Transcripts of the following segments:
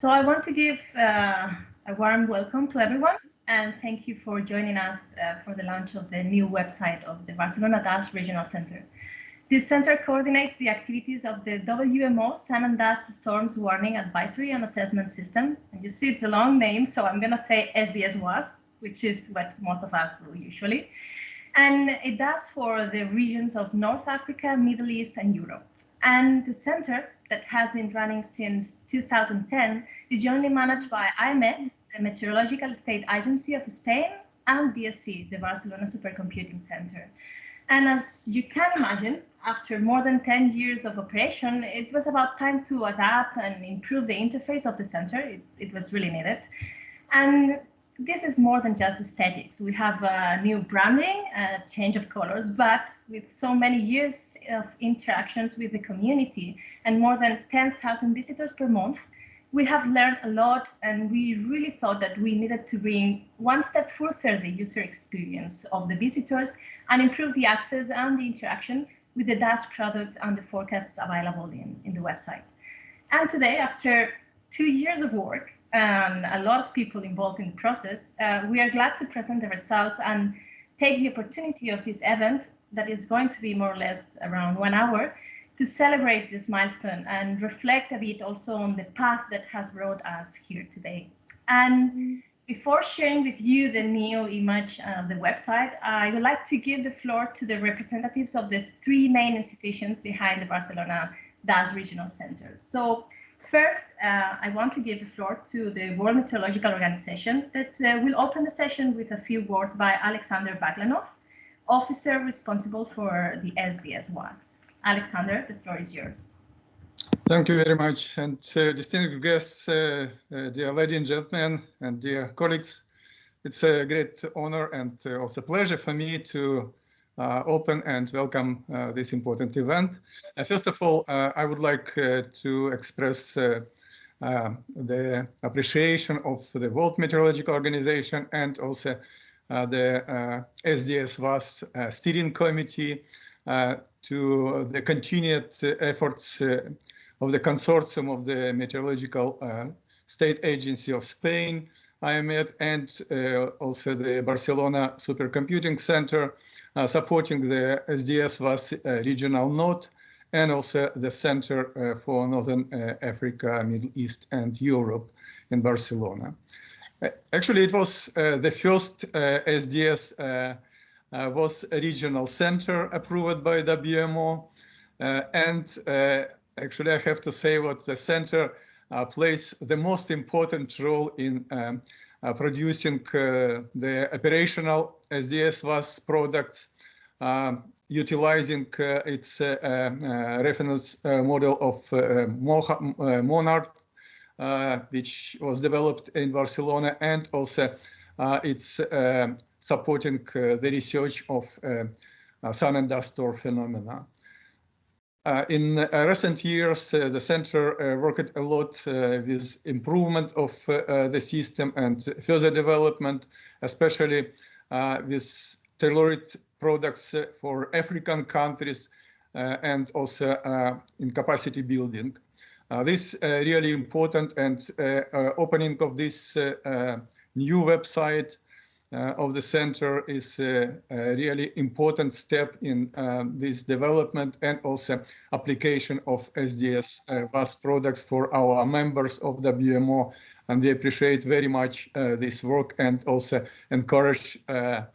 So I want to give a warm welcome to everyone and thank you for joining us for the launch of the new website of the Barcelona Dust Regional Center. This center coordinates the activities of the WMO Sun and Dust Storms Warning Advisory and Assessment System. And you see it's a long name, so I'm going to say SDS-WAS, which is what most of us do usually. And it does for the regions of North Africa, Middle East, and Europe. And the center that has been running since 2010 is jointly managed by AEMET, the Meteorological State Agency of Spain, and BSC, the Barcelona Supercomputing Center. And as you can imagine, after more than 10 years of operation, it was about time to adapt and improve the interface of the center. It was really needed. And this is more than just aesthetics. We have new branding, change of colors, but with so many years of interactions with the community and more than 10,000 visitors per month, we have learned a lot, and we really thought that we needed to bring one step further the user experience of the visitors and improve the access and the interaction with the dust products and the forecasts available in the website. And today, after 2 years of work, and a lot of people involved in the process, we are glad to present the results and take the opportunity of this event that is going to be more or less around 1 hour to celebrate this milestone and reflect a bit also on the path that has brought us here today. And before sharing with you the new image of the website, I would like to give the floor to the representatives of the 3 main institutions behind the Barcelona Dust Regional Center. So first, I want to give the floor to the World Meteorological Organization that will open the session with a few words by Alexander Baglanov, officer responsible for the SDS-WAS. Alexander, the floor is yours. Thank you very much. And distinguished guests, dear ladies and gentlemen, and dear colleagues, it's a great honor and also pleasure for me to open and welcome this important event. First of all, I would like to express the appreciation of the World Meteorological Organization and also the SDS-WAS steering committee to the continued efforts of the consortium of the Meteorological State Agency of Spain, AEMET, and also the Barcelona Supercomputing Center, supporting the SDS-WAS regional node, and also the Center for Northern Africa, Middle East, and Europe in Barcelona. Actually, it was the first SDS-WAS regional center approved by WMO, and actually, I have to say what the center plays the most important role in producing the operational SDS-WAS products, utilizing its reference model of Monarch, which was developed in Barcelona, and also it's supporting the research of sun and dust storm phenomena. In recent years, the center worked a lot with improvement of the system and further development, especially with tailored products for African countries and also in capacity building. This is really important, and opening of this new website of the center is a really important step in this development and also application of SDS-WAS products for our members of WMO. And we appreciate very much this work and also encourage the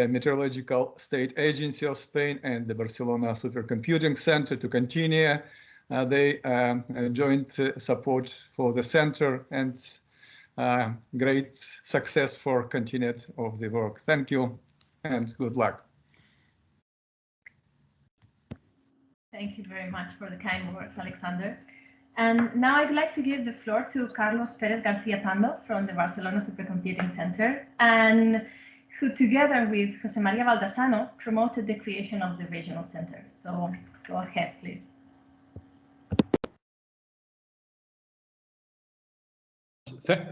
Meteorological State Agency of Spain and the Barcelona Supercomputing Center to continue the joint support for the center, and great success for continued of the work. Thank you and good luck. Thank you very much for the kind words, Alexander. And now I'd like to give the floor to Carlos Pérez García Pando from the Barcelona Supercomputing Center, and who together with José María Baldassano promoted the creation of the regional center. So go ahead, please.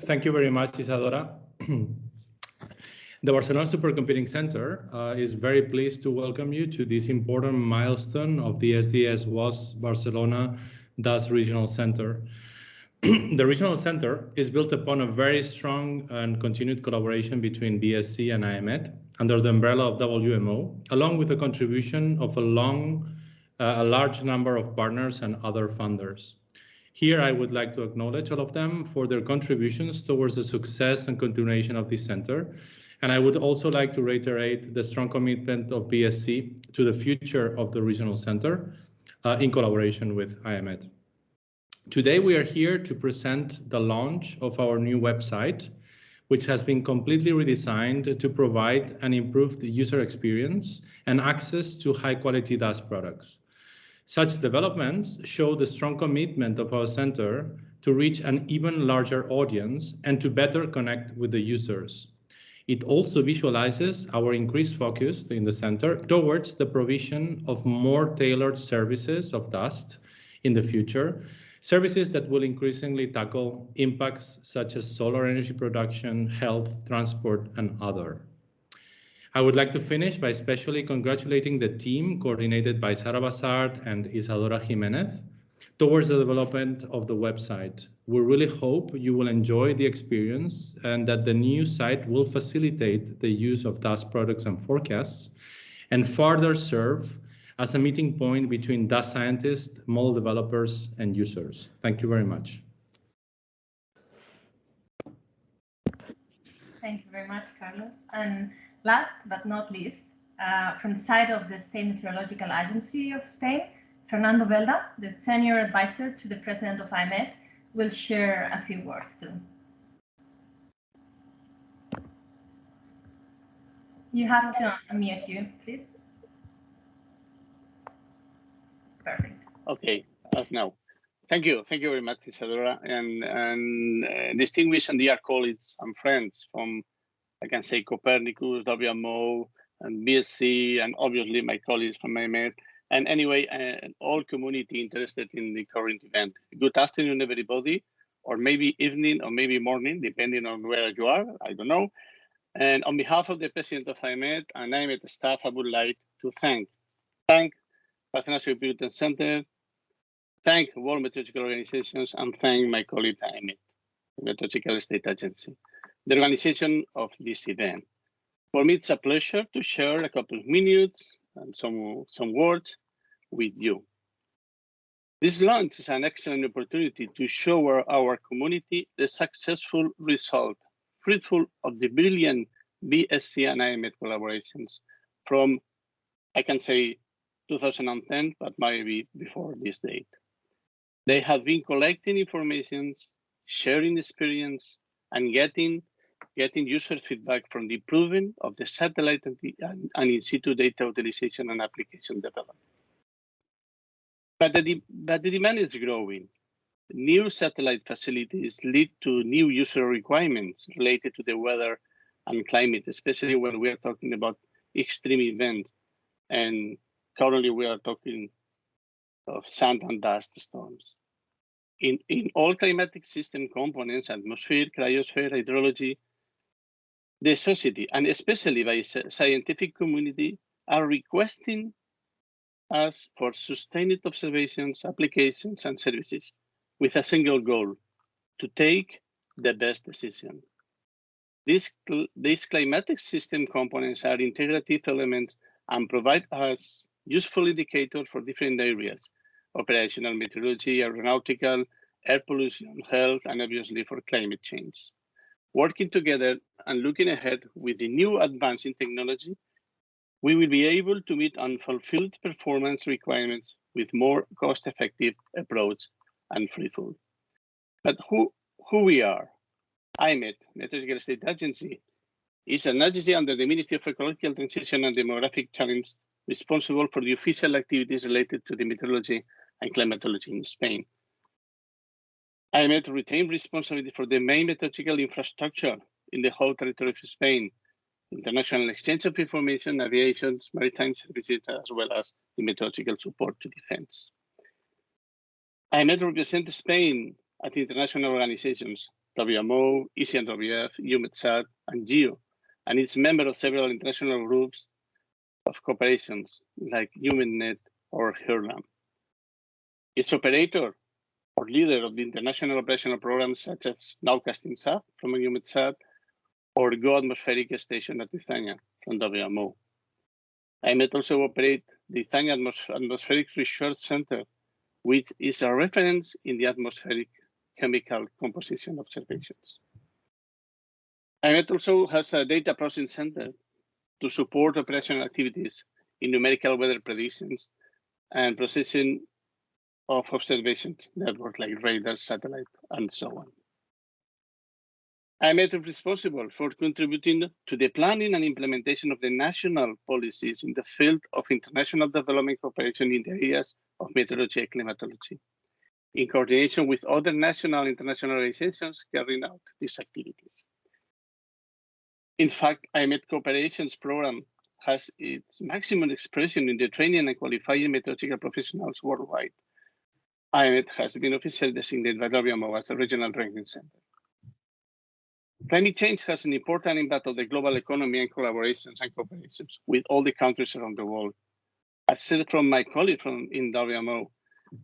Thank you very much, Isadora. The Barcelona Supercomputing Center is very pleased to welcome you to this important milestone of the SDS-WAS Barcelona Dust Regional Center. The regional center is built upon a very strong and continued collaboration between BSC and aemet under the umbrella of WMO, along with the contribution of a large number of partners and other funders. Here, I would like to acknowledge all of them for their contributions towards the success and continuation of this center. And I would also like to reiterate the strong commitment of BSC to the future of the regional center in collaboration with aemet. Today, we are here to present the launch of our new website, which has been completely redesigned to provide an improved user experience and access to high-quality dust products. Such developments show the strong commitment of our center to reach an even larger audience and to better connect with the users. It also visualizes our increased focus in the center towards the provision of more tailored services of dust in the future, services that will increasingly tackle impacts such as solar energy production, health, transport, and other. I would like to finish by especially congratulating the team coordinated by Sara Bassard and Isadora Jimenez towards the development of the website. We really hope you will enjoy the experience and that the new site will facilitate the use of dust products and forecasts and further serve as a meeting point between dust scientists, model developers, and users. Thank you very much. Thank you very much, Carlos. And last but not least, from the side of the State Meteorological Agency of Spain, Fernando Belda, the Senior Advisor to the President of aemet, will share a few words too. You have to unmute you, please. Perfect. Okay, as now. Thank you very much, Isadora, and distinguished and dear colleagues and friends from, I can say, Copernicus, WMO, and BSC, and obviously my colleagues from aemet, and anyway, all community interested in the current event. Good afternoon, everybody, or maybe evening, or maybe morning, depending on where you are, I don't know. And on behalf of the President of aemet and aemet staff, I would like to thank Barcelona Supercomputing Center, thank World Meteorological Organizations, and thank my colleague aemet, the Meteorological State Agency, the organization of this event. For me, it's a pleasure to share a couple of minutes and some words with you. This launch is an excellent opportunity to show our community the successful result, fruitful of the brilliant BSC and aemet collaborations from, I can say, 2010, but maybe before this date. They have been collecting information, sharing experience, and getting user feedback from the improvement of the satellite and in situ data utilization and application development. But the demand is growing. New satellite facilities lead to new user requirements related to the weather and climate, especially when we are talking about extreme events. And currently we are talking of sand and dust storms. In all climatic system components, atmosphere, cryosphere, hydrology, the society, and especially by scientific community, are requesting us for sustained observations, applications, and services with a single goal, to take the best decision. These climatic system components are integrative elements and provide us useful indicators for different areas: operational meteorology, aeronautical, air pollution, health, and obviously for climate change. Working together and looking ahead with the new advance in technology, we will be able to meet unfulfilled performance requirements with more cost-effective approach and fruitful. But who we are? aemet, Meteorological State Agency, is an agency under the Ministry of Ecological Transition and Demographic Challenge, responsible for the official activities related to the meteorology and climatology in Spain. aemet retains responsibility for the main meteorological infrastructure in the whole territory of Spain, international exchange of information, aviation, maritime services, as well as the meteorological support to defense. aemet represents Spain at international organizations, WMO, ECNWF, EUMETSAT, and GEO, and it's a member of several international groups of cooperations like HumanNet or HERLAM. Its operator or leader of the international operational programs such as Nowcasting SAP from EUMETSAT or Go Atmospheric Station at Tizania from WMO. AEMET also operates the Tizania Atmospheric Research Center, which is a reference in the atmospheric chemical composition observations. AEMET also has a data processing center to support operational activities in numerical weather predictions and processing of observations network like radar, satellite, and so on. AEMET is responsible for contributing to the planning and implementation of the national policies in the field of international development cooperation in the areas of meteorology and climatology, in coordination with other national and international organizations carrying out these activities. In fact, AEMET Cooperations Program has its maximum expression in the training and qualifying meteorological professionals worldwide. AEMET has been officially designated by WMO as a regional training center. Climate change has an important impact on the global economy and collaborations and cooperations with all the countries around the world. As said from my colleague in WMO,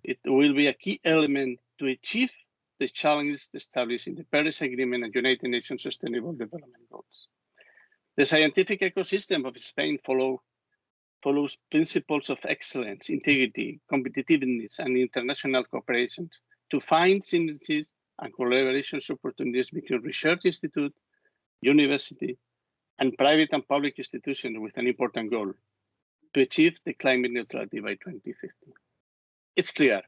it will be a key element to achieve the challenges established in the Paris Agreement and United Nations Sustainable Development Goals. The scientific ecosystem of Spain follows principles of excellence, integrity, competitiveness, and international cooperation to find synergies and collaboration opportunities between research institute, university, and private and public institutions with an important goal: to achieve the climate neutrality by 2050. It's clear,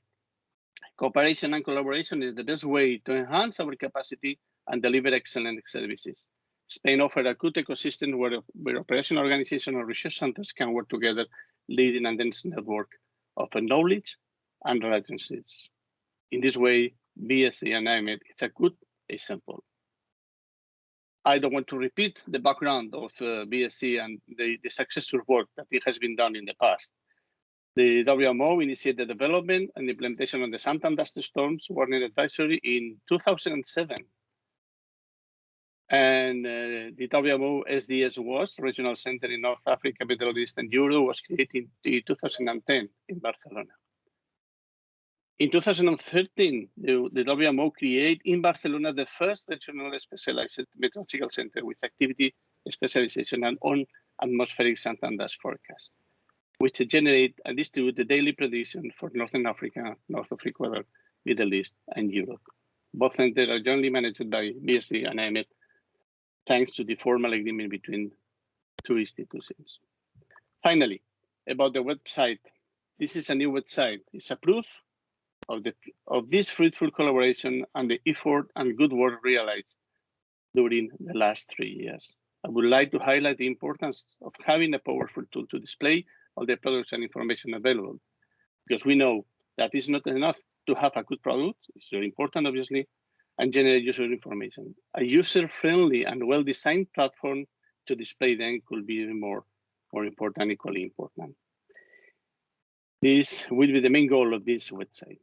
cooperation and collaboration is the best way to enhance our capacity and deliver excellent services. Spain offers a good ecosystem where operational organizations and research centers can work together, leading a dense network of knowledge and relationships. In this way, BSc and AEMET is a good example. I don't want to repeat the background of BSc and the successful work that it has been done in the past. The WMO initiated the development and implementation of the Sun and Dust Storms Warning Advisory in 2007. And the WMO SDS-WAS Regional Center in North Africa, Middle East, and Europe was created in 2010 in Barcelona. In 2013, the WMO created in Barcelona the first regional specialized meteorological center with activity specialization on atmospheric sun and dust forecast, which generate and distribute the daily prediction for Northern Africa, north of Ecuador, Middle East, and Europe. Both centers are jointly managed by BSc and AEMET, thanks to the formal agreement between two institutions. Finally, about the website, this is a new website. It's a proof of this fruitful collaboration and the effort and good work realized during the last 3 years. I would like to highlight the importance of having a powerful tool to display all the products and information available, because we know that it's not enough to have a good product. It's very important, obviously, and generate user information. A user-friendly and well-designed platform to display them could be even more important, equally important. This will be the main goal of this website.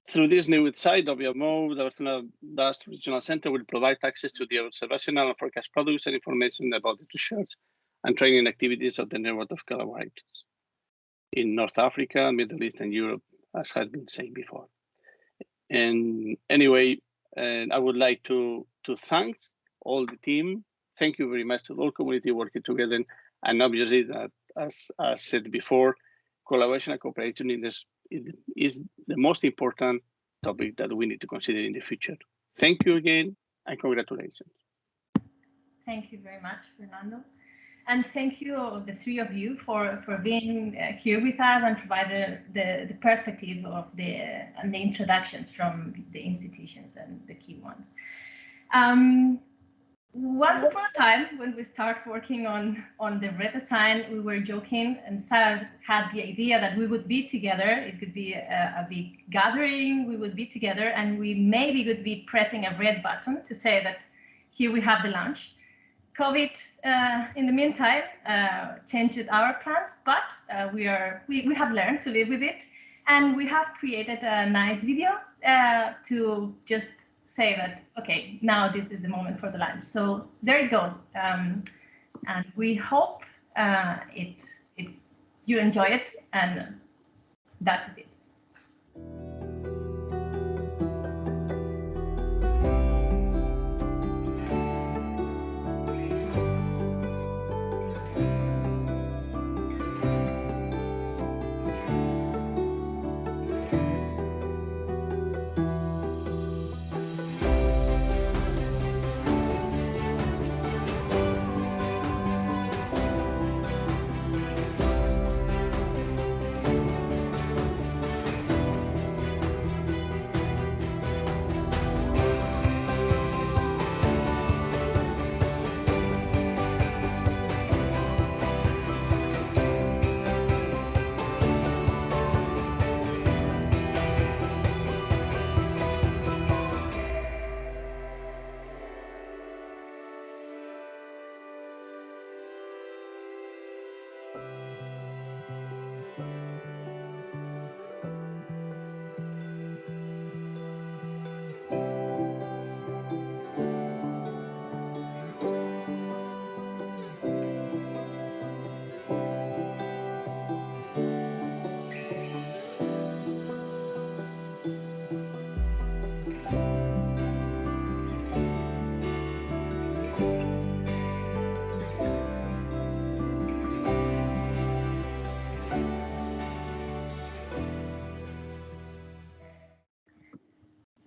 Through this new website, WMO, the Barcelona Dust Regional Center, will provide access to the observational and forecast products and information about the research and training activities of the network of collaborators in North Africa, Middle East, and Europe, as has been said before. And anyway, I would like to thank all the team. Thank you very much to the whole community working together. And obviously, that, as said before, collaboration and cooperation in this is the most important topic that we need to consider in the future. Thank you again, and congratulations. Thank you very much, Fernando. And thank you, the three of you, for being here with us and provide the perspective of and the introductions from the institutions and the key ones. Once upon a time, when we started working on the redesign, we were joking, and Sarah had the idea that we would be together. It could be a big gathering. We would be together, and we maybe would be pressing a red button to say that here we have the launch. COVID, in the meantime, changed our plans, but we have learned to live with it, and we have created a nice video to just say that, okay, now this is the moment for the launch. So there it goes, and we hope you enjoy it, and that's it.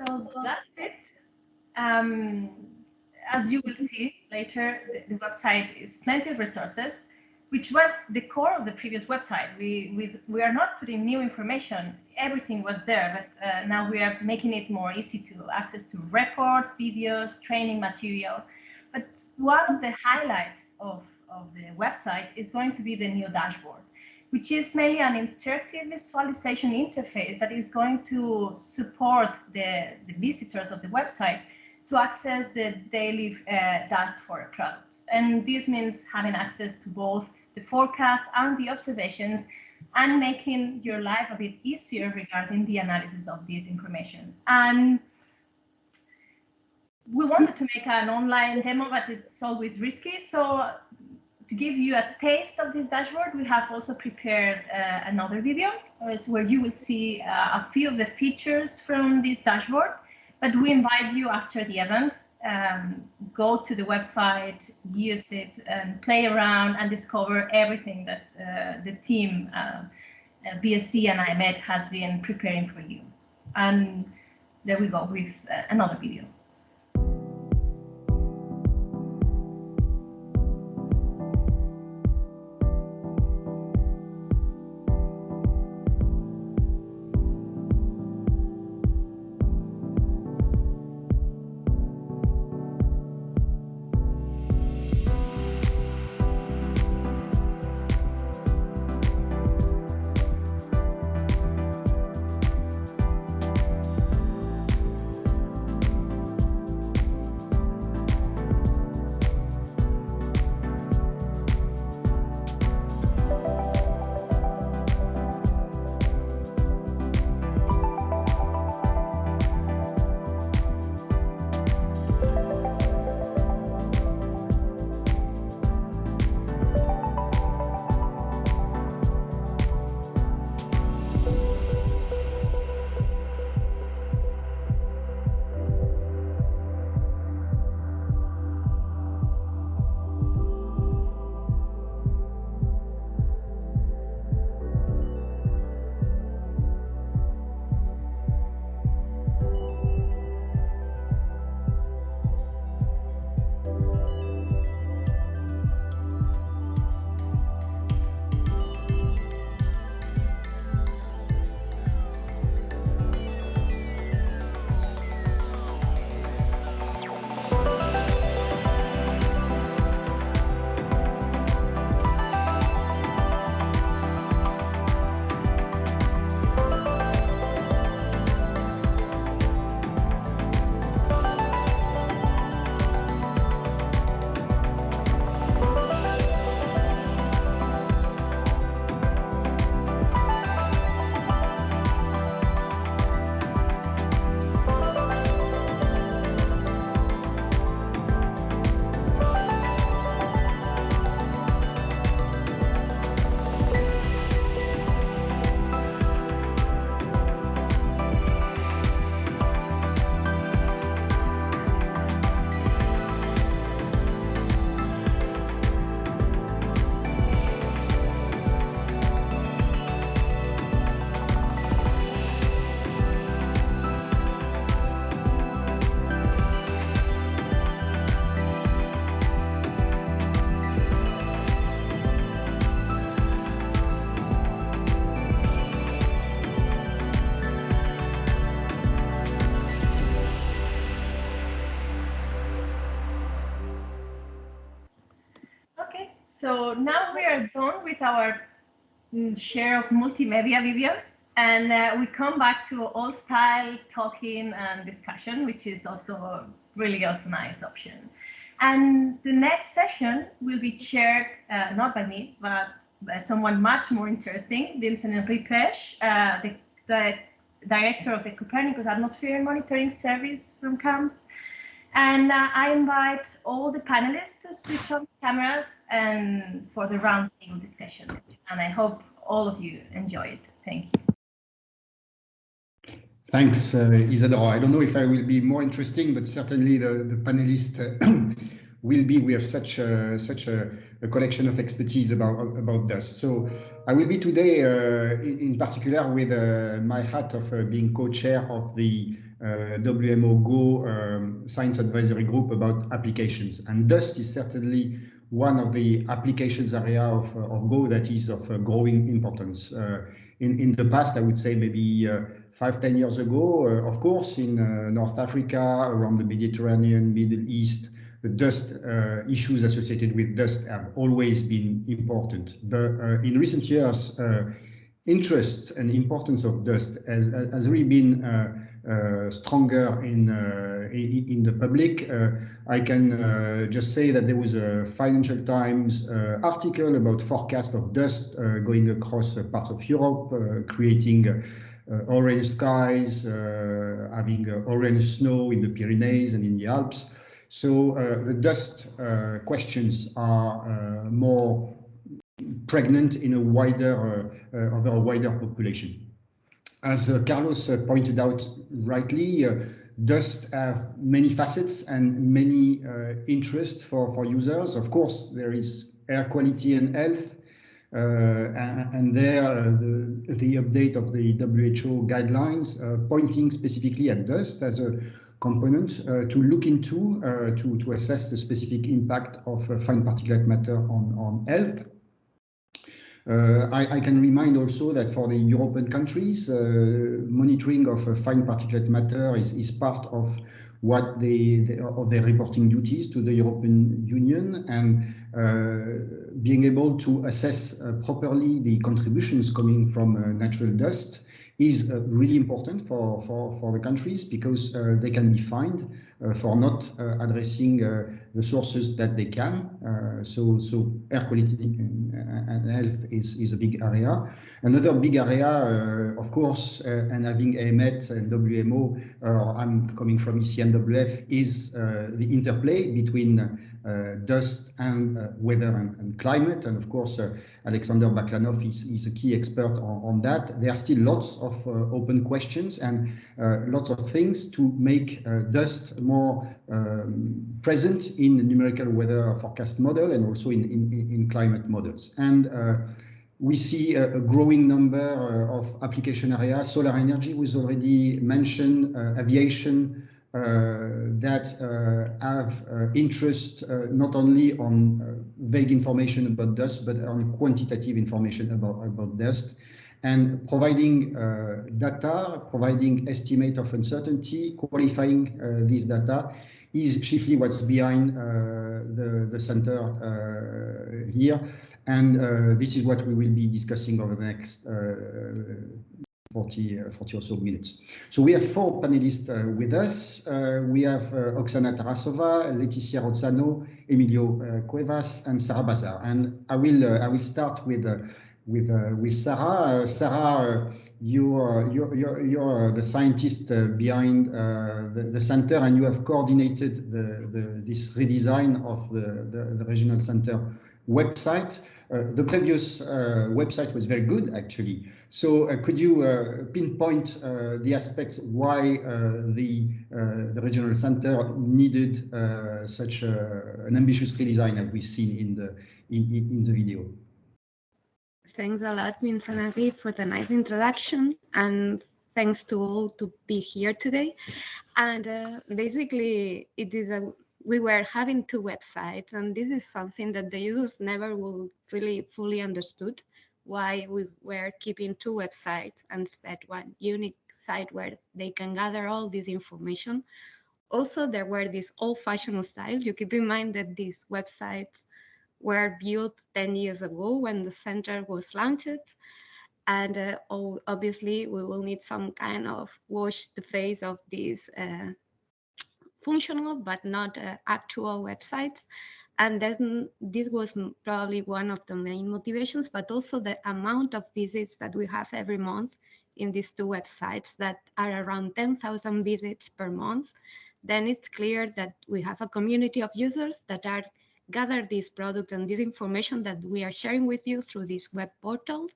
So that's it. As you will see later, the website is plenty of resources, which was the core of the previous website. We are not putting new information. Everything was there, but now we are making it more easy to access to reports, videos, training material. But one of the highlights of the website is going to be the new dashboard, which is mainly an interactive visualization interface that is going to support the visitors of the website to access the daily dust for products. And this means having access to both the forecast and the observations, and making your life a bit easier regarding the analysis of this information. And we wanted to make an online demo, but it's always risky. So to give you a taste of this dashboard, we have also prepared another video where you will see a few of the features from this dashboard. But we invite you after the event, go to the website, use it, and play around and discover everything that the team, BSC and aemet, has been preparing for you. And there we go with another video. So now we are done with our share of multimedia videos, and we come back to old style talking and discussion, which is also really also nice option. And the next session will be chaired not by me, but by someone much more interesting, Vincent Enriquez, the director of the Copernicus Atmosphere Monitoring Service from CAMS. And I invite all the panelists to switch on cameras and for the roundtable discussion. And I hope all of you enjoy it. Thank you. Thanks, Isadora. I don't know if I will be more interesting, but certainly the panelists will be. We have such a collection of expertise about dust. So I will be today, in particular, with my hat of being co-chair of the WMO Go Science Advisory Group about applications. And dust is certainly one of the applications area of Go that is of growing importance. In the past, I would say maybe 5-10 years ago, of course, in North Africa, around the Mediterranean, Middle East, the dust issues associated with dust have always been important. But in recent years, interest and importance of dust has really been stronger in the public. I can just say that there was a Financial Times article about forecast of dust going across parts of Europe, creating orange skies, having orange snow in the Pyrenees and in the Alps. So the dust questions are more pregnant in a wider, over a wider population. As Carlos pointed out rightly, dust have many facets and many interests for users. Of course, there is air quality and health, and there the update of the WHO guidelines pointing specifically at dust as a component to look into to assess the specific impact of fine particulate matter on health. I can remind also that for the European countries, monitoring of fine particulate matter is part of what of their reporting duties to the European Union, and being able to assess properly the contributions coming from natural dust is really important for the countries, because they can be fined for not addressing the sources that they can. So air quality and health is a big area. Another big area, of course, and having AEMET and WMO, I'm coming from ECMWF, is the interplay between dust and weather and climate. And of course, Alexander Baklanov is a key expert on that. There are still lots of open questions and lots of things to make dust more present in the numerical weather forecast model and also in climate models. And we see a growing number of application areas. Solar energy was already mentioned, aviation, that have interest not only on vague information about dust, but on quantitative information about dust. And providing data, providing estimate of uncertainty, qualifying these data is chiefly what's behind the center here. And this is what we will be discussing over the next 40 or so minutes. So we have 4 panelists with us. We have Oksana Tarasova, Leticia Rozzano, Emilio Cuevas, and Sarah Bazar. And I will start with Sarah. Sarah, you're the scientist behind the center, and you have coordinated this redesign of the regional center website. The previous website was very good, actually. So could you pinpoint the aspects why the regional center needed such an ambitious redesign as we've seen in the video? Thanks a lot, Vincent, for the nice introduction, and thanks to all to be here today. And basically, we were having 2 websites, and this is something that the users never will really fully understood, why we were keeping 2 websites instead one unique site where they can gather all this information. Also, there were this old-fashioned style. You keep in mind that these websites were built 10 years ago when the center was launched. And obviously, we will need some kind of wash the face of these functional but not actual websites. And then this was probably one of the main motivations, but also the amount of visits that we have every month in these two websites that are around 10,000 visits per month. Then it's clear that we have a community of users that are gather this product and this information that we are sharing with you through these web portals.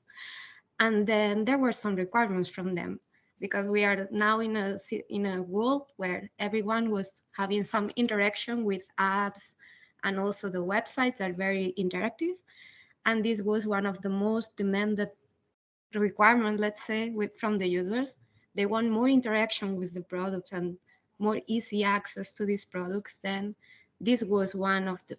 And then there were some requirements from them, because we are now in a world where everyone was having some interaction with apps, and also the websites are very interactive. And this was one of the most demanded requirements, let's say, from the users. They want more interaction with the products and more easy access to these products. Then this was one of the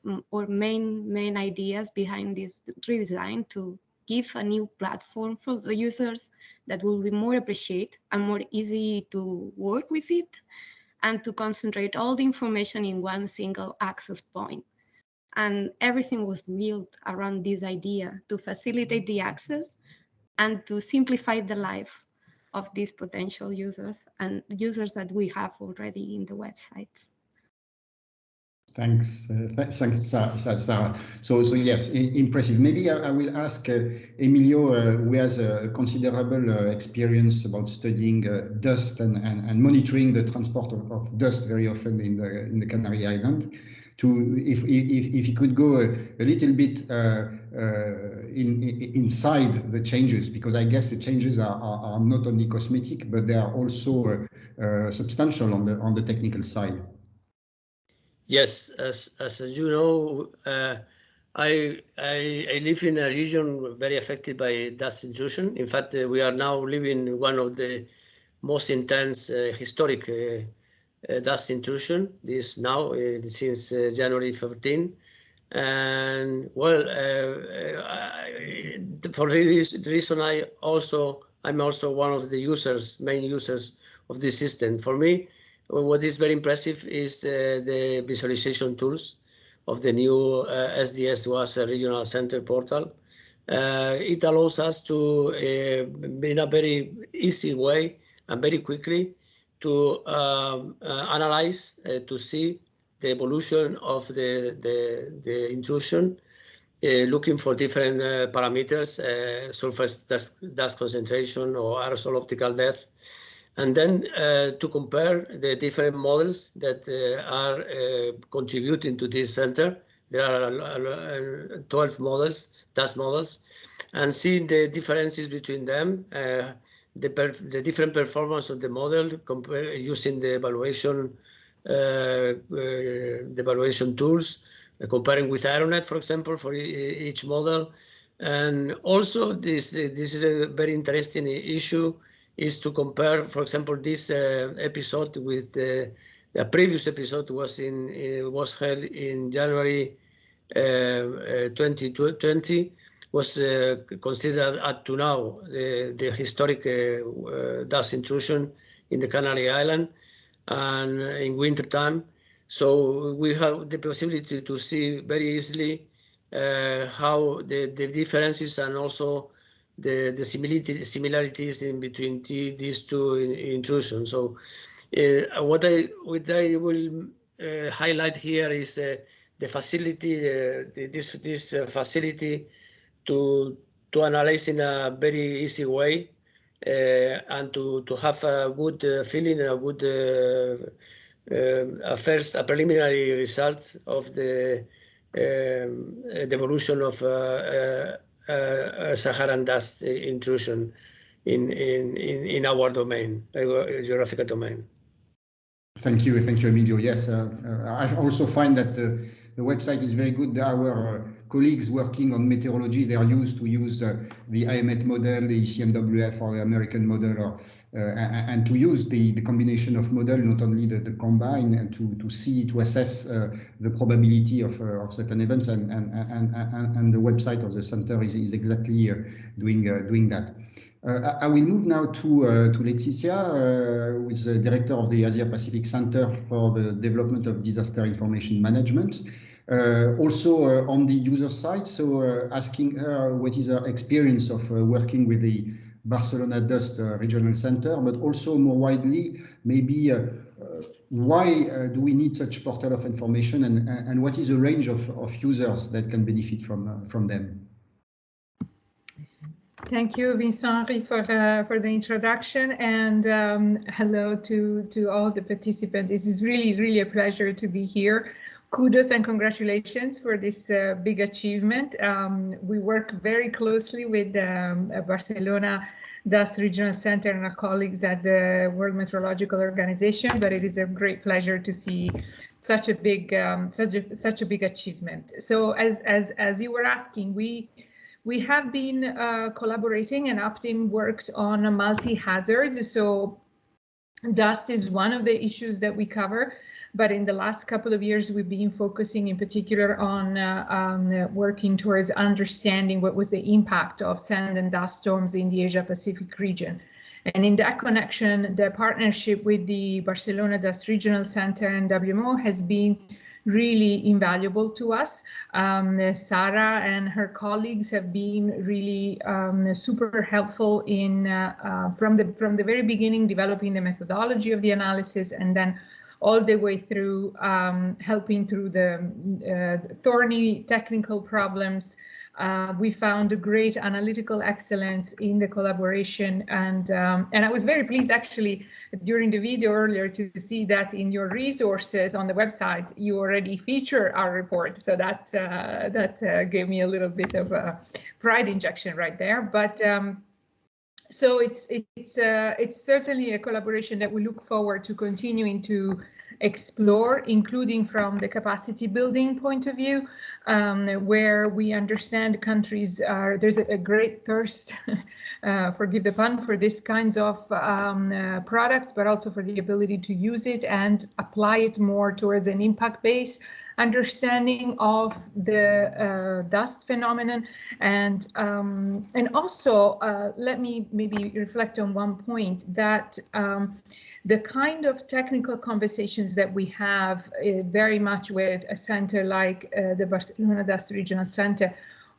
main ideas behind this redesign, to give a new platform for the users that will be more appreciated and more easy to work with it, and to concentrate all the information in one single access point. And everything was built around this idea to facilitate the access and to simplify the life of these potential users and users that we have already in the websites. Thanks, Sarah. So yes, impressive. Maybe I will ask Emilio, who has a considerable experience about studying dust and monitoring the transport of dust very often in the Canary Islands, to if he could go a little bit inside the changes, because I guess the changes are not only cosmetic, but they are also substantial on the technical side. Yes, as you know, I live in a region very affected by dust intrusion. In fact, we are now living one of the most intense historic dust intrusion. This now since January 15, and well, for this reason, I'm also one of the main users of this system. For me, what is very impressive is the visualization tools of the new SDS-WAS Regional Center portal. It allows us to, in a very easy way and very quickly, to analyze, to see the evolution of the intrusion, looking for different parameters, surface dust concentration or aerosol optical depth, and then to compare the different models that are contributing to this center. There are 12 models, dust models, and see the differences between them, the different performance of the model using the evaluation tools, comparing with Aeronet, for example, for each model. And also this is a very interesting issue, is to compare, for example, this episode with the previous episode was held in January 2020, was considered up to now the historic dust intrusion in the Canary Island and in winter time. So we have the possibility to see very easily how the differences and also the similarities in between these two intrusions. So what I will highlight here is the facility, this facility to analyze in a very easy way and to have a good feeling, a good a preliminary result of the evolution of Saharan dust intrusion in our domain, geographical domain. Thank you, Emilio. Yes, I also find that the website is very good. Our colleagues working on meteorology, they are used to use the AEMET model, the ECMWF or the American model, and to use the combination of model, not only the combine, and to assess the probability of certain events, and the website of the center is exactly doing that. I will move now to Laetitia, who is the director of the Asia Pacific Center for the Development of Disaster Information Management. Also on the user side, so asking her what is her experience of working with the Barcelona Dust Regional Center, but also more widely, maybe why do we need such portal of information, and what is the range of users that can benefit from them? Thank you, Vincent, for the introduction, and hello to all the participants. It is really a pleasure to be here. Kudos and congratulations for this big achievement. We work very closely with Barcelona Dust Regional Center and our colleagues at the World Meteorological Organization, but it is a great pleasure to see such a big achievement. So as you were asking, we have been collaborating, and Optim works on multi-hazards. So dust is one of the issues that we cover, but in the last couple of years, we've been focusing in particular on working towards understanding what was the impact of sand and dust storms in the Asia-Pacific region. And in that connection, the partnership with the Barcelona Dust Regional Center and WMO has been really invaluable to us. Sarah and her colleagues have been really super helpful in from the very beginning, developing the methodology of the analysis, and then all the way through helping through the thorny technical problems. We found a great analytical excellence in the collaboration, and I was very pleased actually during the video earlier to see that in your resources on the website you already feature our report. So that gave me a little bit of a pride injection right there. But so it's certainly a collaboration that we look forward to continuing to explore, including from the capacity building point of view, where we understand countries are, there's a great thirst, forgive the pun, for this kinds of products, but also for the ability to use it and apply it more towards an impact-based understanding of the dust phenomenon. And also let me maybe reflect on one point, that the kind of technical conversations that we have very much with a center like the Barcelona Dust Regional Center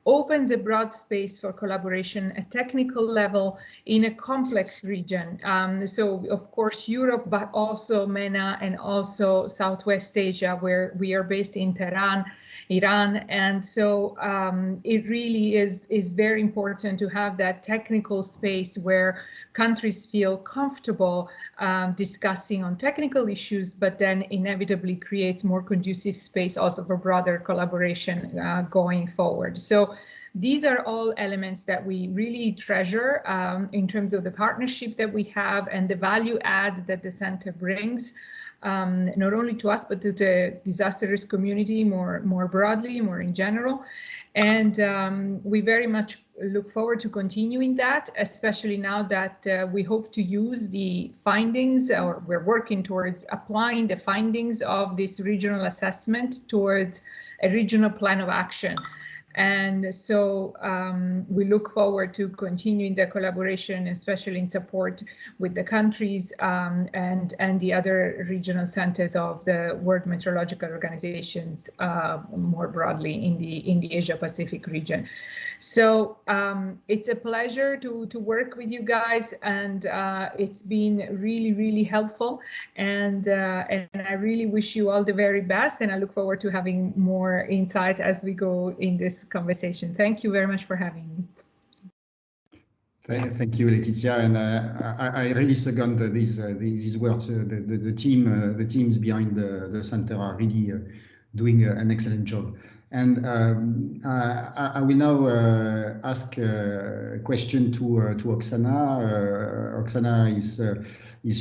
opens a broad space for collaboration at technical level in a complex region. So of course Europe, but also MENA and also Southwest Asia, where we are based in Tehran, Iran. And so it really is very important to have that technical space where countries feel comfortable discussing on technical issues, but then inevitably creates more conducive space also for broader collaboration going forward. So these are all elements that we really treasure in terms of the partnership that we have and the value add that the center brings, not only to us, but to the disaster risk community more broadly, more in general. And we very much look forward to continuing that, especially now that we hope to use the findings, or we're working towards applying the findings of this regional assessment towards a regional plan of action. And so we look forward to continuing the collaboration, especially in support with the countries and the other regional centers of the World Meteorological Organizations more broadly in the Asia-Pacific region. So it's a pleasure to work with you guys, and it's been really helpful. And I really wish you all the very best, and I look forward to having more insight as we go in this conversation. Thank you very much for having me. Thank you, Laetitia, and I really second these words. The teams behind the center are really doing an excellent job. And I will now ask a question to Oksana. Oksana is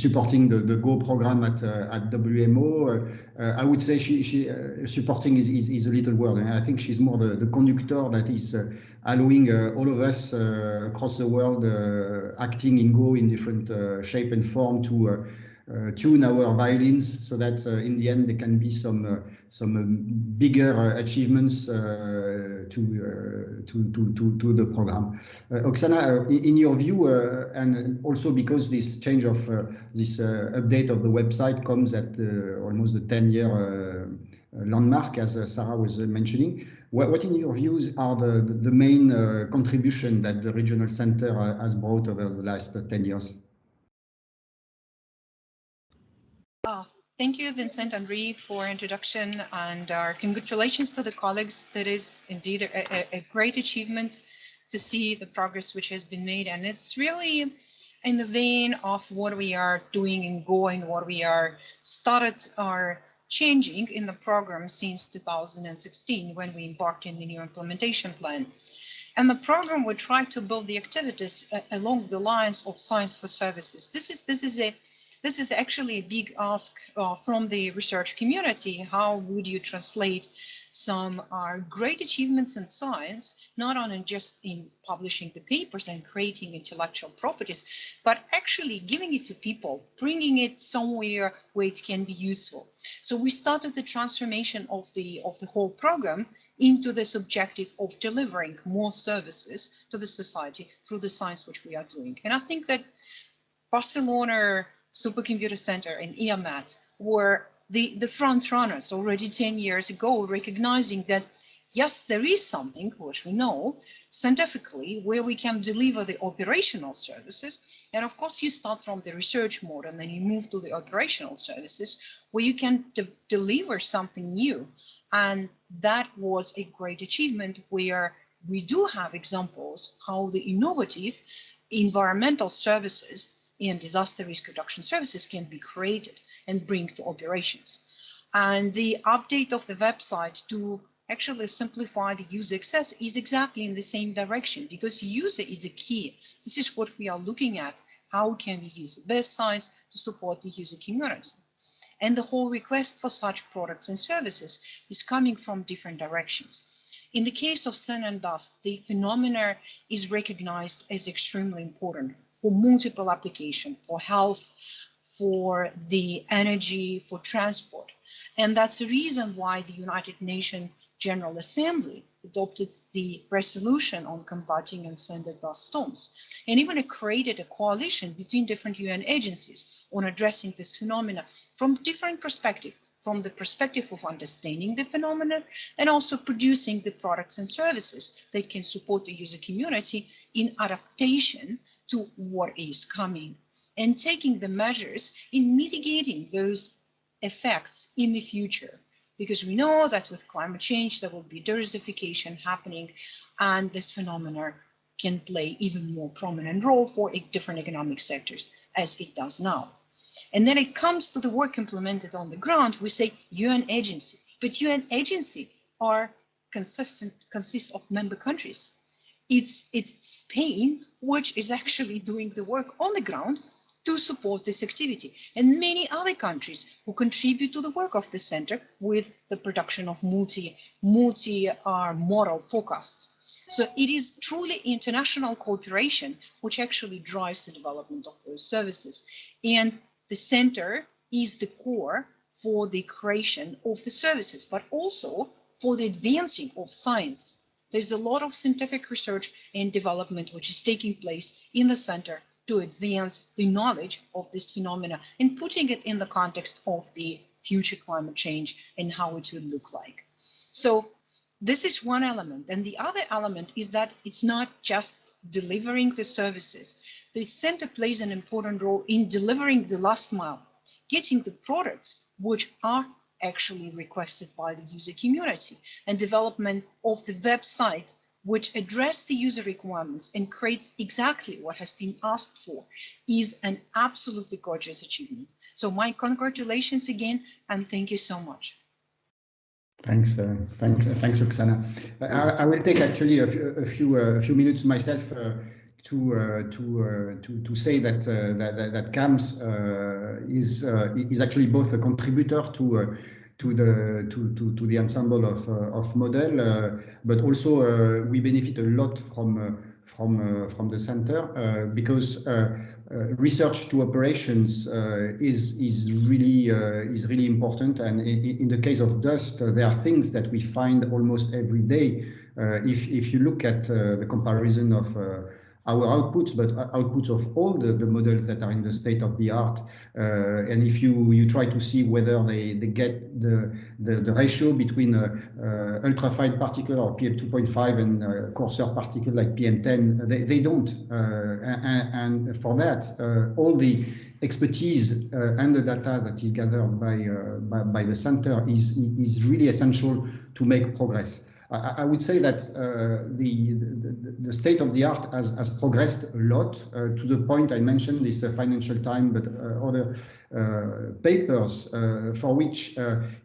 supporting the GO program at WMO. I would say she supporting is a little word. I think she's more the conductor that is allowing all of us across the world acting in GO in different shape and form to tune our violins, so that in the end there can be some bigger achievements to the program. Oksana, in your view, and also because this change of this update of the website comes at almost the 10-year landmark, as Sarah was mentioning, what in your views are the main contribution that the regional center has brought over the last 10 years? Thank you, Vincent and Ree, for introduction, and our congratulations to the colleagues. That is indeed a great achievement to see the progress which has been made, and it's really in the vein of what we are doing and going, what we are changing in the program since 2016 when we embarked in the new implementation plan. And the program will try to build the activities along the lines of science for services. This is actually a big ask from the research community. How would you translate some great achievements in science, not only just in publishing the papers and creating intellectual properties, but actually giving it to people, bringing it somewhere where it can be useful. So we started the transformation of the whole program into this objective of delivering more services to the society through the science which we are doing. And I think that Barcelona Supercomputing Center and AEMET were the front runners already 10 years ago, recognizing that, yes, there is something which we know scientifically where we can deliver the operational services. And of course, you start from the research mode and then you move to the operational services where you can deliver something new. And that was a great achievement where we do have examples how the innovative environmental services and disaster risk reduction services can be created and bring to operations. And the update of the website to actually simplify the user access is exactly in the same direction, because user is the key. This is what we are looking at. How can we use the best science to support the user community? And the whole request for such products and services is coming from different directions. In the case of sun and dust, the phenomena is recognized as extremely important for multiple applications, for health, for the energy, for transport. And that's the reason why the United Nations General Assembly adopted the resolution on combating and sun and dust storms, and even created a coalition between different UN agencies on addressing this phenomena from different perspectives, from the perspective of understanding the phenomena and also producing the products and services that can support the user community in adaptation to what is coming and taking the measures in mitigating those effects in the future. Because we know that with climate change, there will be desertification happening, and this phenomena can play even more prominent role for different economic sectors as it does now. And then it comes to the work implemented on the ground. We say UN agency, but UN agency consist of member countries. It's Spain which is actually doing the work on the ground to support this activity, and many other countries who contribute to the work of the center with the production of multi-model forecasts. So it is truly international cooperation which actually drives the development of those services. And the center is the core for the creation of the services, but also for the advancing of science. There's a lot of scientific research and development which is taking place in the center to advance the knowledge of this phenomena and putting it in the context of the future climate change and how it will look like. So this is one element. And the other element is that it's not just delivering the services. The center plays an important role in delivering the last mile, getting the products which are actually requested by the user community, and development of the website which address the user requirements and creates exactly what has been asked for is an absolutely gorgeous achievement. So my congratulations again, and thank you so much. Thanks, Oksana. I will take actually a few minutes myself to say that CAMS is actually both a contributor to the ensemble of model, but also we benefit a lot from the center because research to operations is really important. And in the case of dust, there are things that we find almost every day. If you look at the comparison of our outputs, but outputs of all the models that are in the state of the art, and if you try to see whether they get the ratio between ultrafine particle or PM2.5 and coarser particle like PM10, they don't. And for that, all the expertise and the data that is gathered by the center is really essential to make progress. I would say that the state of the art has progressed a lot to the point I mentioned this Financial Times, but other papers for which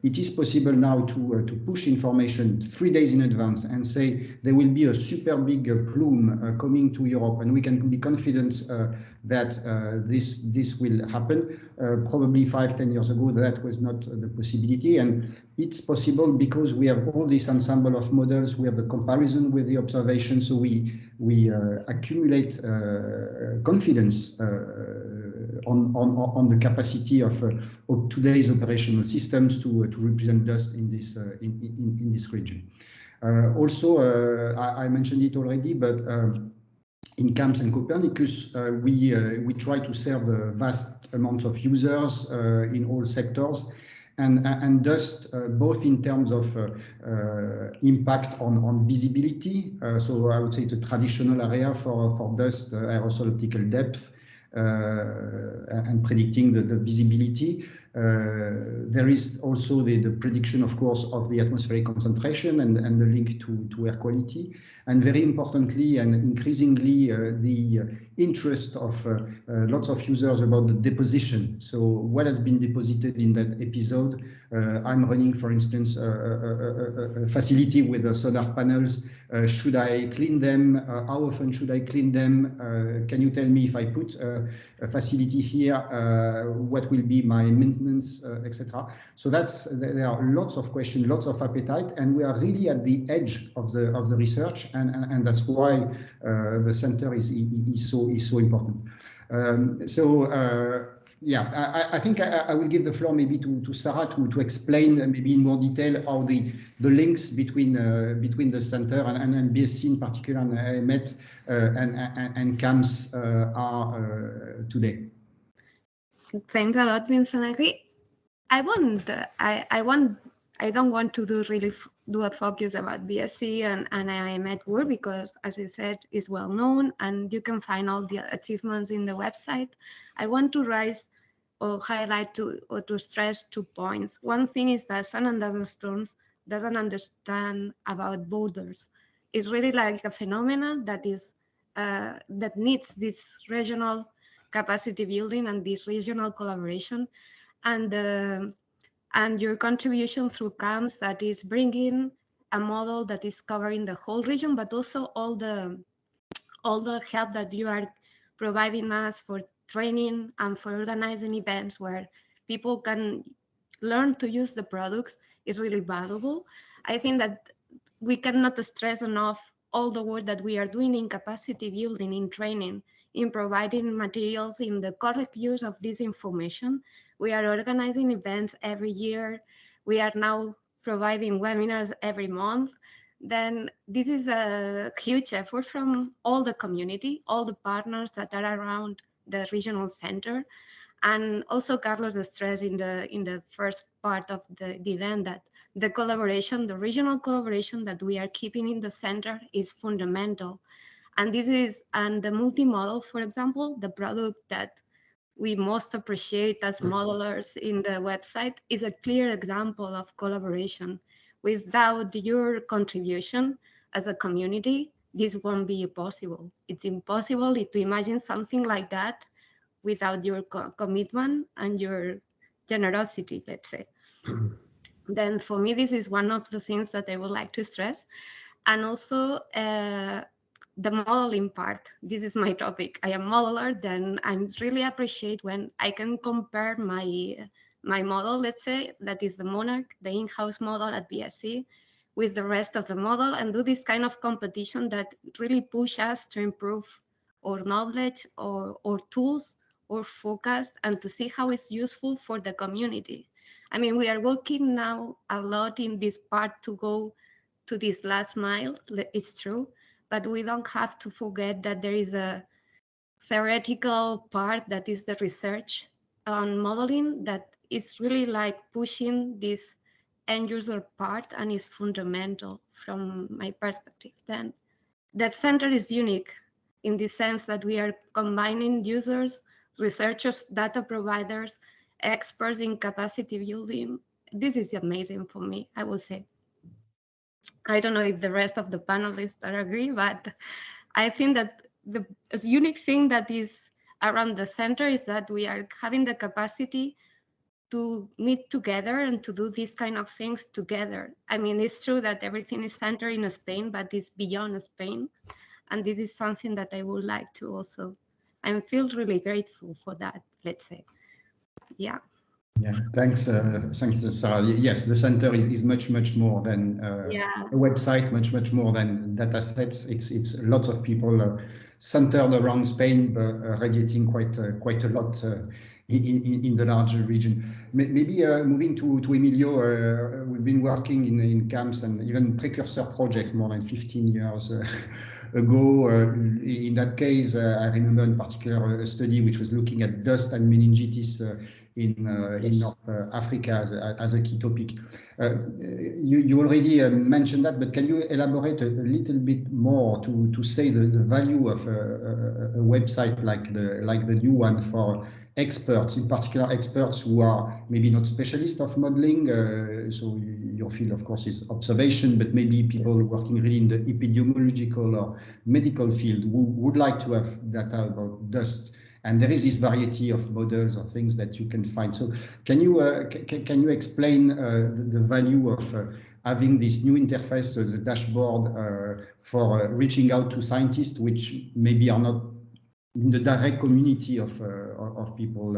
it is possible now to push information 3 days in advance and say there will be a super big plume coming to Europe, and we can be confident that this will happen. Probably 5-10 years ago, that was not the possibility, and it's possible because we have all this ensemble of models. We have the comparison with the observation, so we accumulate confidence on the capacity of today's operational systems to represent dust in this region. Also, I mentioned it already, but in CAMS and Copernicus, we try to serve a vast amount of users in all sectors, and dust, both in terms of impact on visibility. So I would say it's a traditional area for dust, aerosol optical depth, and predicting the visibility. There is also the prediction, of course, of the atmospheric concentration and the link to air quality. And very importantly and increasingly, the interest of lots of users about the deposition. So what has been deposited in that episode? I'm running, for instance, a facility with the solar panels. Should I clean them? How often should I clean them? Can you tell me if I put a facility here, what will be my maintenance, etc. So there are lots of questions, lots of appetite, and we are really at the edge of the research, and that's why the center is so important. Yeah, I think I will give the floor maybe to Sarah to explain maybe in more detail how the links between the center and BSC in particular, and AEMET and CAMS are today. Thanks a lot, Vincent. I don't want to do a focus about BSC and AEMET work because, as you said, it's well known and you can find all the achievements in the website. I want to raise or highlight or to stress 2 points. One thing is that Sun and Dust Storms doesn't understand about borders. It's really like a phenomenon that needs this regional capacity building and this regional collaboration, and your contribution through CAMS that is bringing a model that is covering the whole region, but also all the help that you are providing us for training and for organizing events where people can learn to use the products is really valuable. I think that we cannot stress enough all the work that we are doing in capacity building, in training, in providing materials, in the correct use of this information. We are organizing events every year. We are now providing webinars every month. Then this is a huge effort from all the community, all the partners that are around the regional center. And also Carlos stressed in the first part of the event that the collaboration, the regional collaboration that we are keeping in the center is fundamental. And the multimodal, for example, the product that we most appreciate as modelers in the website is a clear example of collaboration. Without your contribution as a community, this won't be possible. It's impossible to imagine something like that without your commitment and your generosity, let's say. Then for me, this is one of the things that I would like to stress. And also the modeling part. This is my topic. I am modeler, then I really appreciate when I can compare my model, let's say, that is the Monarch, the in-house model at BSC, with the rest of the model and do this kind of competition that really push us to improve our knowledge or tools or forecast and to see how it's useful for the community. I mean, we are working now a lot in this part to go to this last mile, it's true, but we don't have to forget that there is a theoretical part that is the research on modeling that is really like pushing this end user part and is fundamental from my perspective. Then that center is unique in the sense that we are combining users, researchers, data providers, experts in capacity building. This is amazing for me, I would say. I don't know if the rest of the panelists agree, but I think that the unique thing that is around the center is that we are having the capacity to meet together and to do these kind of things together. I mean, it's true that everything is centered in Spain, but it's beyond Spain. And this is something that I would like to also, I feel really grateful for that, let's say. Yeah. Yeah, thanks, Sarah. Yes, the center is much more than a website, much more than data sets. It's lots of people centered around Spain, but radiating quite a lot in the larger region. Maybe moving to Emilio, we've been working in camps and even precursor projects more than 15 years ago. In that case, I remember in particular a study which was looking at dust and meningitis in North Africa as a key topic. You already mentioned that, but can you elaborate a little bit more to say the value of a website like the new one for experts, in particular experts who are maybe not specialists of modeling, so your field of course is observation, but maybe people working really in the epidemiological or medical field who would like to have data about dust. And there is this variety of models or things that you can find. So can you explain the value of having this new interface, the dashboard, for reaching out to scientists which maybe are not in the direct community of people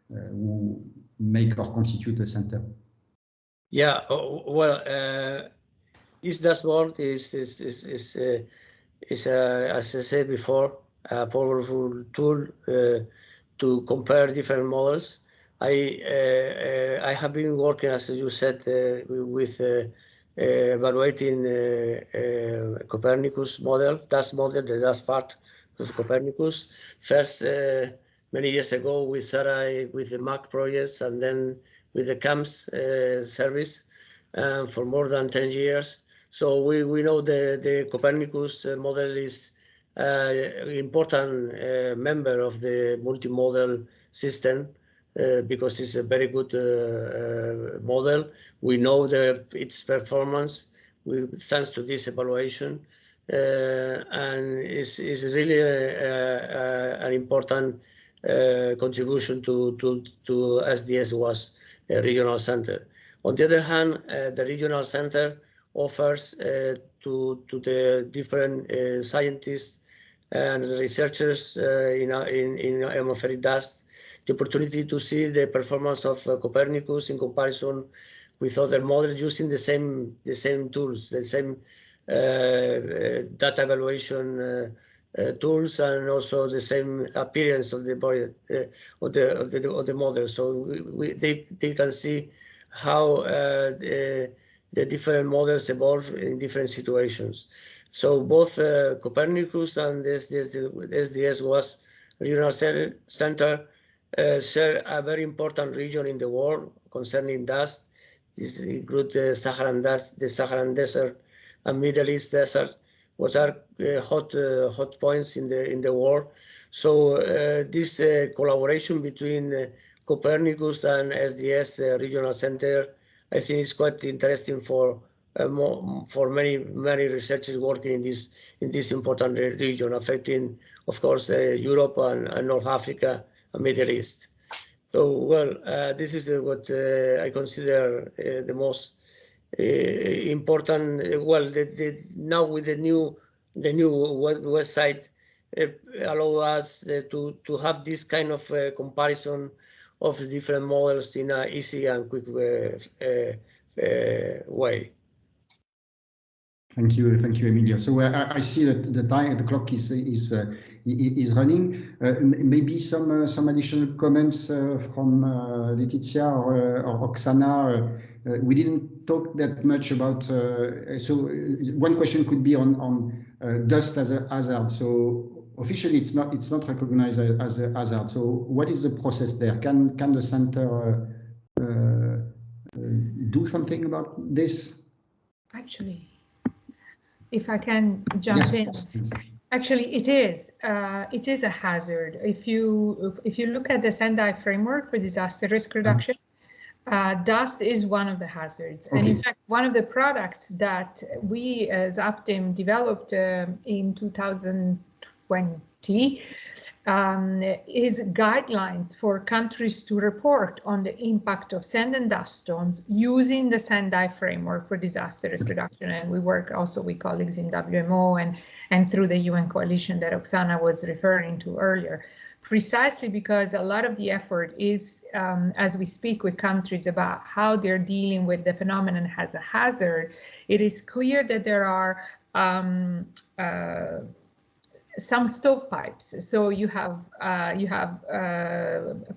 who make or constitute the center? Yeah, well, this dashboard is as I said before, a powerful tool to compare different models. I have been working, as you said, with evaluating Copernicus model, the dust part of Copernicus. First, many years ago with Sarah, with the MAC projects, and then with the CAMS service for more than 10 years. So we know the Copernicus model is an important member of the multimodal system because it's a very good model. We know its performance thanks to this evaluation, and it's really an important contribution to SDS-WAS Regional Center. On the other hand, the Regional Center offers to the different scientists and researchers in atmospheric dust the opportunity to see the performance of Copernicus in comparison with other models using the same tools, the same data evaluation tools, and also the same appearance of the body of the model. So they can see how the different models evolve in different situations. So both Copernicus and SDS-WAS Regional Center share a very important region in the world concerning dust. This includes the Saharan dust, the Saharan Desert, and Middle East Desert, what are hot points in the world. So this collaboration between Copernicus and SDS Regional Center, I think is quite interesting for many researchers working in this important region, affecting, of course, Europe and North Africa and Middle East. So, well, this is what I consider the most important. Well, now with the new website allow us to have this kind of comparison of the different models in an easy and quick way. Thank you, Emilia. So I see that the clock is running. Maybe some additional comments from Letizia or Oksana. We didn't talk that much about. So one question could be on dust as a hazard. So officially, it's not recognized as a hazard. So what is the process there? Can the center do something about this? Actually, if I can jump in. Actually, it is a hazard. If you look at the Sendai framework for disaster risk reduction, dust is one of the hazards. Okay. And in fact, one of the products that we as Aptim developed in 2020 is guidelines for countries to report on the impact of sand and dust storms using the Sendai framework for disaster risk reduction. And we work also with colleagues in WMO and through the UN coalition that Oksana was referring to earlier, precisely because a lot of the effort is, as we speak with countries about how they're dealing with the phenomenon as a hazard, it is clear that there are some stovepipes. So you have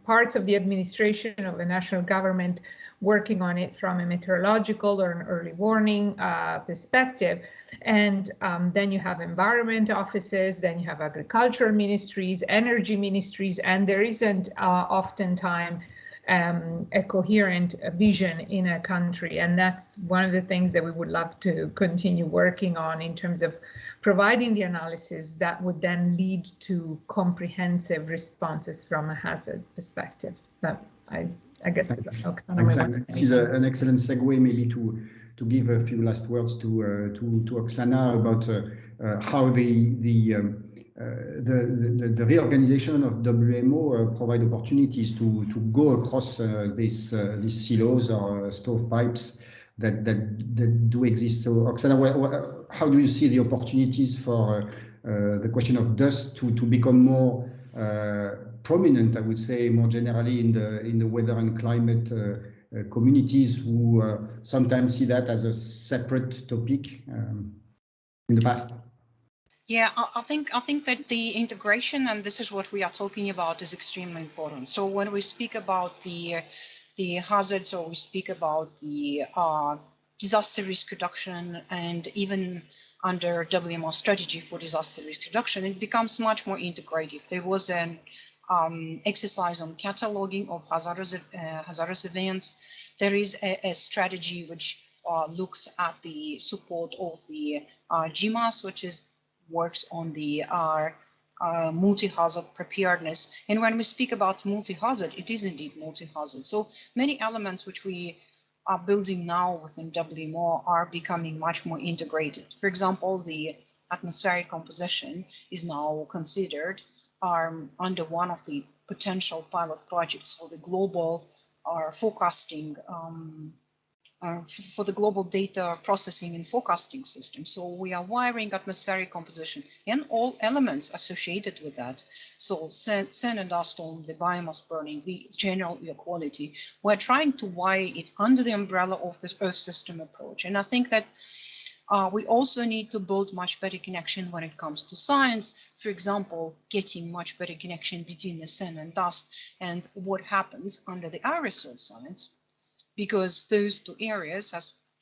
parts of the administration of the national government working on it from a meteorological or an early warning perspective. And then you have environment offices, then you have agricultural ministries, energy ministries, and there isn't oftentimes a coherent vision in a country. And that's one of the things that we would love to continue working on in terms of providing the analysis that would then lead to comprehensive responses from a hazard perspective. But I guess Oksana, this is an excellent segue maybe to give a few last words to Oksana about how the reorganization of WMO provide opportunities to go across these silos or stovepipes that do exist. So Oksana, how do you see the opportunities for the question of dust to become more prominent, I would say, more generally in the weather and climate communities who sometimes see that as a separate topic in the past? Yeah, I think that the integration, and this is what we are talking about, is extremely important. So when we speak about the hazards, or we speak about the disaster risk reduction, and even under WMO strategy for disaster risk reduction, it becomes much more integrative. There was an exercise on cataloging of hazardous events. There is a strategy which looks at the support of the GMAS, which works on the multi-hazard preparedness. And when we speak about multi-hazard, it is indeed multi-hazard. So many elements which we are building now within WMO are becoming much more integrated. For example, the atmospheric composition is now considered under one of the potential pilot projects for the global forecasting, for the global data processing and forecasting system. So we are wiring atmospheric composition and all elements associated with that. So sand and dust storm, the biomass burning, the general air quality. We're trying to wire it under the umbrella of this Earth system approach. And I think that we also need to build much better connection when it comes to science. For example, getting much better connection between the sand and dust and what happens under the aerosol science, because those two areas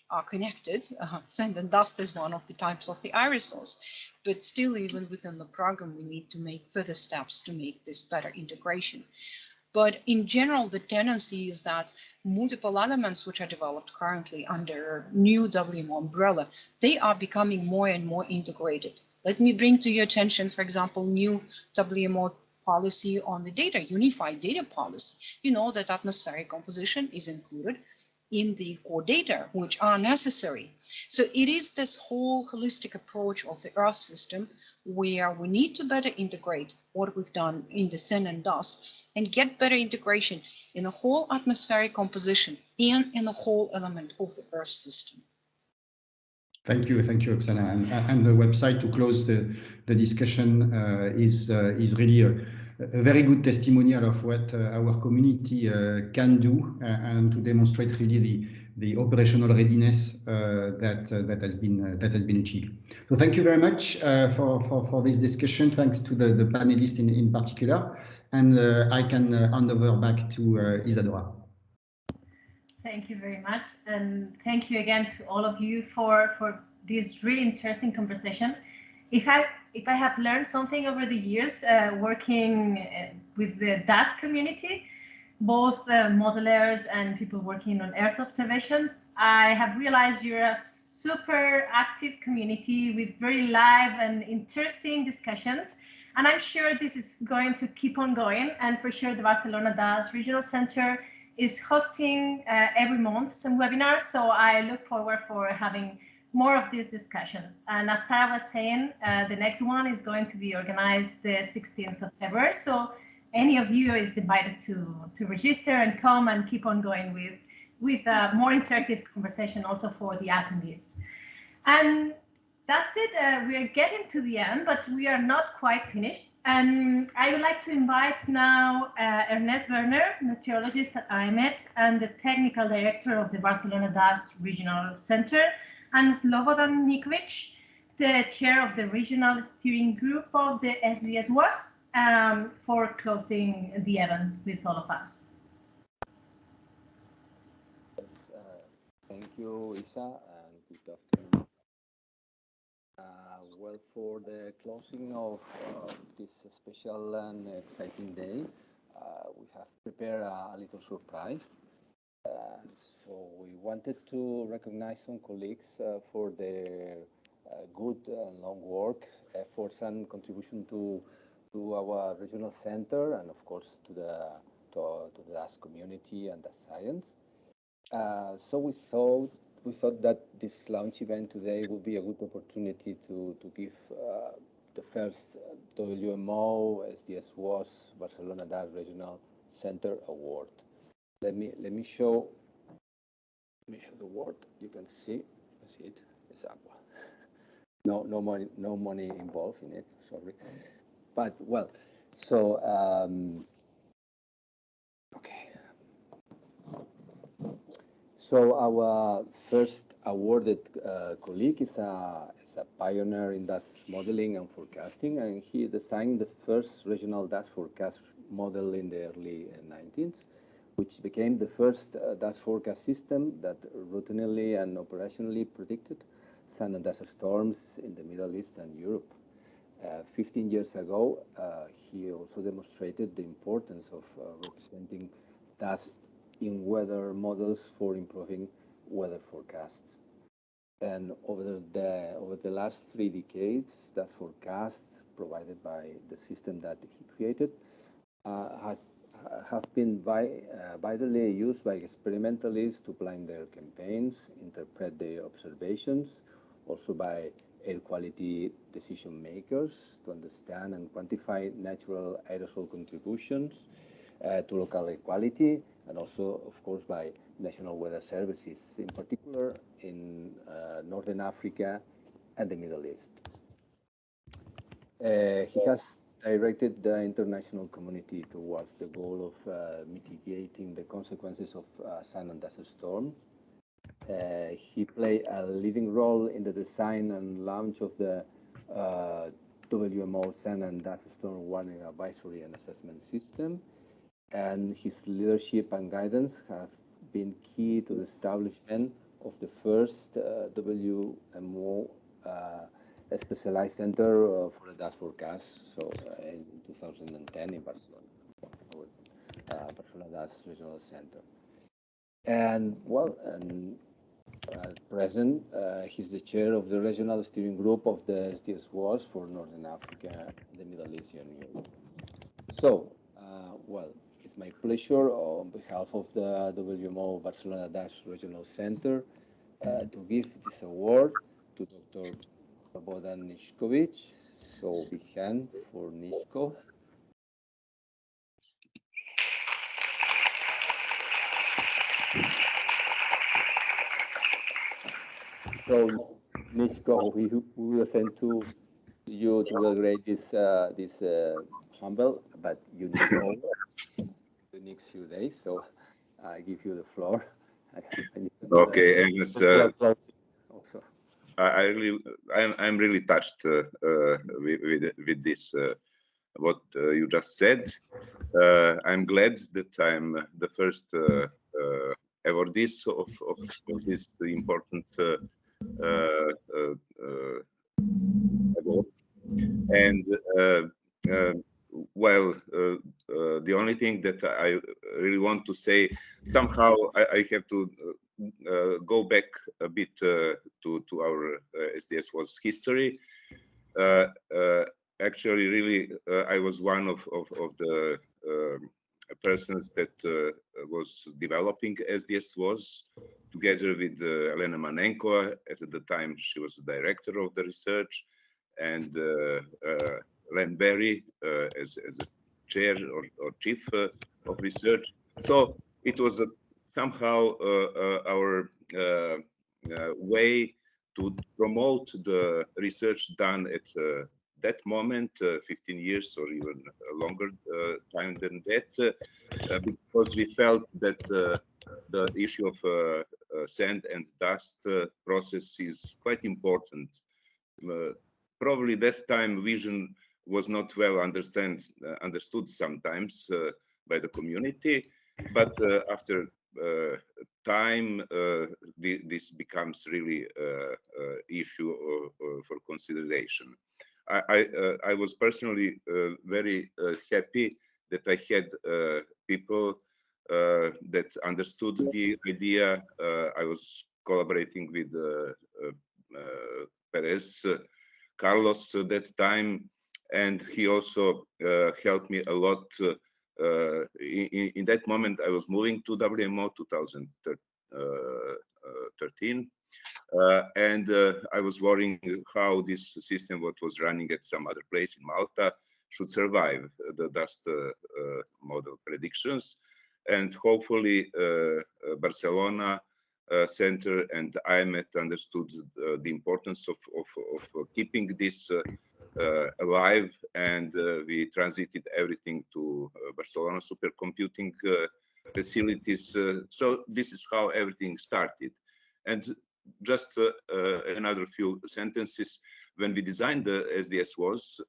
are connected. Sand and dust is one of the types of the aerosols, but still, even within the program, we need to make further steps to make this better integration. But in general, the tendency is that multiple elements which are developed currently under new WMO umbrella, they are becoming more and more integrated. Let me bring to your attention, for example, new WMO policy on the data, unified data policy. You know that atmospheric composition is included in the core data, which are necessary. So it is this whole holistic approach of the Earth system where we need to better integrate what we've done in the sand and dust and get better integration in the whole atmospheric composition and in the whole element of the Earth system. Thank you, Oksana. And the website, to close the discussion, is really a very good testimonial of what our community can do, and to demonstrate really the operational readiness that has been achieved. So thank you very much for this discussion. Thanks to the panelists in particular, and I can hand over back to Isadora. Thank you very much, and thank you again to all of you for this really interesting conversation. If I have learned something over the years working with the dust community, both modelers and people working on Earth observations, I have realized you're a super active community with very live and interesting discussions. And I'm sure this is going to keep on going. And for sure, the Barcelona Dust Regional Center is hosting every month some webinars. So I look forward for having more of these discussions. And as Sarah was saying, the next one is going to be organized the 16th of February. So any of you is invited to register and come and keep on going with more interactive conversation also for the attendees. And that's it. We are getting to the end, but we are not quite finished. And I would like to invite now Ernest Werner, meteorologist at AEMET and the technical director of the Barcelona Dust Regional Center, and Slobodan Nikovic, the chair of the regional steering group of the SDS-WAS, for closing the event with all of us. Thank you, Isa, and good afternoon. Well, for the closing of this special and exciting day, we have prepared a little surprise. So we wanted to recognize some colleagues for their good and long work, efforts, and contribution to our regional center, and of course to the dust community and the science. So we thought that this launch event today would be a good opportunity to give the first WMO SDS-WAS Barcelona Dust Regional Center Award. Let me show the award. You can see it. It's up. No money involved in it. Sorry. But well, so okay. So our first awarded colleague is a pioneer in dust modeling and forecasting, and he designed the first regional dust forecast model in the early 19th, which became the first dust forecast system that routinely and operationally predicted sun and dust storms in the Middle East and Europe. 15 years ago, he also demonstrated the importance of representing dust in weather models for improving weather forecasts. And over the last 3 decades, dust forecasts provided by the system that he created have been widely used by experimentalists to plan their campaigns, interpret their observations, also by air quality decision makers to understand and quantify natural aerosol contributions to local air quality, and also, of course, by national weather services, in particular in Northern Africa and the Middle East. He has directed the international community towards the goal of mitigating the consequences of sun and dust storms. He played a leading role in the design and launch of the WMO Sun and Dust Storm Warning Advisory and Assessment System, and his leadership and guidance have been key to the establishment of the first WMO specialized center for the dust forecast, so in 2010 in Barcelona, Barcelona Dust Regional Center. And well, at present, he's the chair of the regional steering group of the SDS-WAS for Northern Africa, the Middle East, and Europe. So, well, it's my pleasure on behalf of the WMO Barcelona Dust Regional Center to give this award to Dr. Slobodan Nikovic. So, big hand for Nishko. So, Nishko, we will send to you to grade this humble, but unique award the next few days. So I give you the floor. Okay, and I'm really touched with this what you just said. I'm glad that I'm the first awardee of this important award. And well, the only thing that I really want to say, somehow I have to go back a bit to our SDS-WAS history. Actually, really, I was one of the persons that was developing SDS-WAS together with Elena Manenko. At the time, she was the director of the research, and Len Berry as a chair or chief of research. So it was somehow our way to promote the research done at that moment, 15 years or even a longer time than that, because we felt that the issue of sand and dust process is quite important. Probably that time vision was not well understood sometimes by the community, but after time, this becomes really issue for consideration. I was personally very happy that I had people that understood the idea. I was collaborating with Perez, Carlos at that time, and he also helped me a lot. In that moment, I was moving to WMO 2013, and I was worrying how this system, what was running at some other place in Malta, should survive the dust model predictions. And hopefully Barcelona Center and AEMET understood the importance of keeping this alive, and we transited everything to Barcelona Supercomputing facilities. So this is how everything started. And just another few sentences. When we designed the SDS-WAS,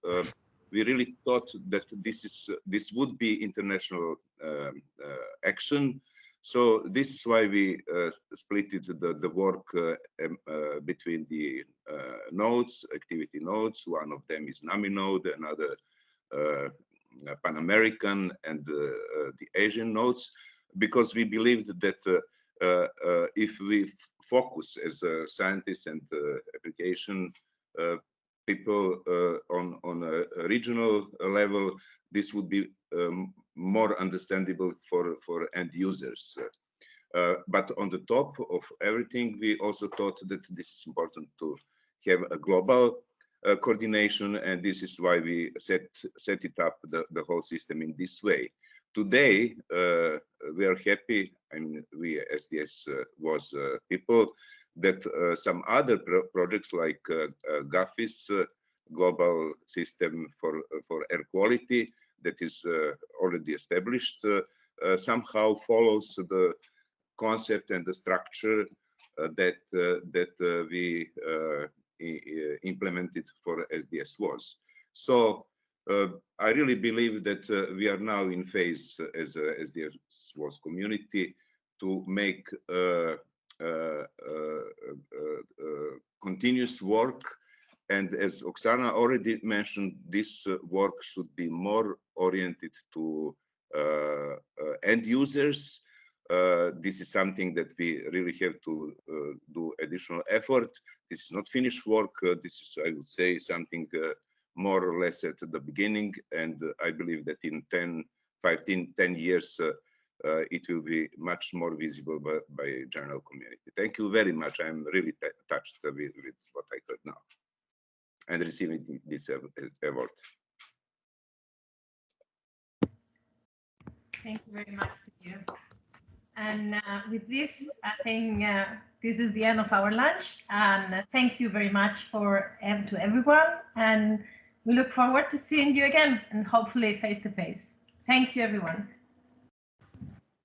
we really thought that this would be international action. So this is why we splitted the work between the nodes, activity nodes. One of them is NAMI node, another Pan American, and the Asian nodes, because we believed that if we focus as scientists and application people on a regional level, this would be more understandable for end users. But on the top of everything, we also thought that this is important to have a global coordination, and this is why we set it up, the whole system in this way. Today, we are happy, and we SDS-WAS people, that some other projects like GAFIS, Global System for Air Quality, that is already established, somehow follows the concept and the structure that we implemented for SDS-WAS. So I really believe that we are now in phase as a SDS-WAS community to make continuous work. And as Oksana already mentioned, this work should be more oriented to end users. This is something that we really have to do additional effort. This is not finished work. This is, I would say, something more or less at the beginning. And I believe that in 10 years, it will be much more visible by general community. Thank you very much. I'm really touched with what I heard now and receiving this award. Thank you very much to you. And with this, I think this is the end of our lunch. And thank you very much to everyone. And we look forward to seeing you again, and hopefully face to face. Thank you, everyone.